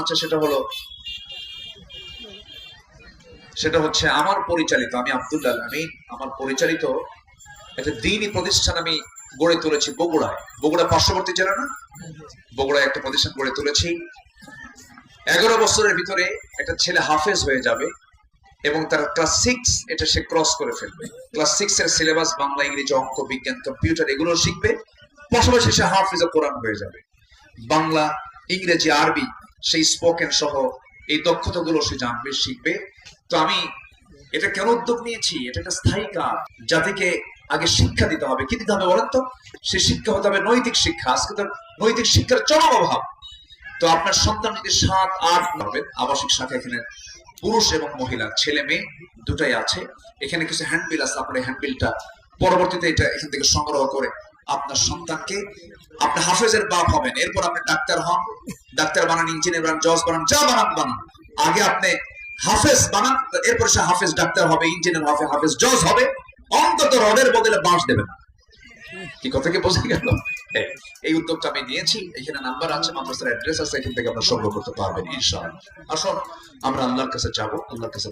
আছে সেটা হচ্ছে আমার পরিচালিত, আমি আব্দুল আমিন, আমার পরিচালিত একটা দ্বীনি প্রতিষ্ঠান আমি গড়ে তুলেছি বগুড়া পার্শ্ববর্তী জেলা না, বগুড়ায় একটা প্রতিষ্ঠান গড়ে তুলেছি। 11 বছরের ভিতরে একটা ছেলে হাফেজ হয়ে যাবে এবং তার ক্লাস 6 এটা সে ক্রস করে ফেলবে। ক্লাস 6 এর সিলেবাস বাংলা, ইংরেজি, অঙ্ক, বিজ্ঞান, কম্পিউটার এগুলো শিখবে, পাশাপাশি সে হাফেজ কোরআন হয়ে যাবে। বাংলা, ইংরেজি, আরবি সেই স্পোকেন সহ এই দক্ষতাগুলো সে জানবে, শিখবে। তো আমি এটা কেন উদ্যোগ নিয়েছি, এটা একটা স্থায়ী কাজ। জাতিকে আগে শিক্ষা দিতে হবে। কি দিতে হবে বলেন তো? সে শিক্ষা হতে হবে নৈতিক শিক্ষা। আজকে তো নৈতিক শিক্ষার চরম অভাব। তো আপনার সন্তান যদি 7-8 পাবেন, আবাসিক শাখা এখানে পুরুষ এবং মহিলা, ছেলে মেয়ে দুটাই আছে। এখানে কিছু হ্যান্ডবিল আছে, আপনার হ্যান্ডবিলটা পরবর্তীতে এটা এখান থেকে সংগ্রহ করে আপনার সন্তানকে, আপনি হাফেজের বাপ হবেন, এরপর আপনি ডাক্তার হন, ডাক্তার বানান, ইঞ্জিনিয়ার বানান, জজ বানান, যা বানান, আগে আপনি হাফেজ বানান, এরপর সে হাফেজ ডাক্তার হবে, ইঞ্জিনিয়ার হবে, হাফেজ জজ হবে। অন্তত রডের বদলে বাঁশ দেবে না। কি কথা কি বোঝা গেল? এই উদ্যোগটা আমি নিয়েছি। এখানে নাম্বার আছে, মাদ্রাসার অ্যাড্রেস আছে, এখান থেকে আপনারা সংগ্রহ করতে পারবেন ইনশাআল্লাহ। আসুন আমরা আল্লাহর কাছে যাব, আল্লাহর কাছে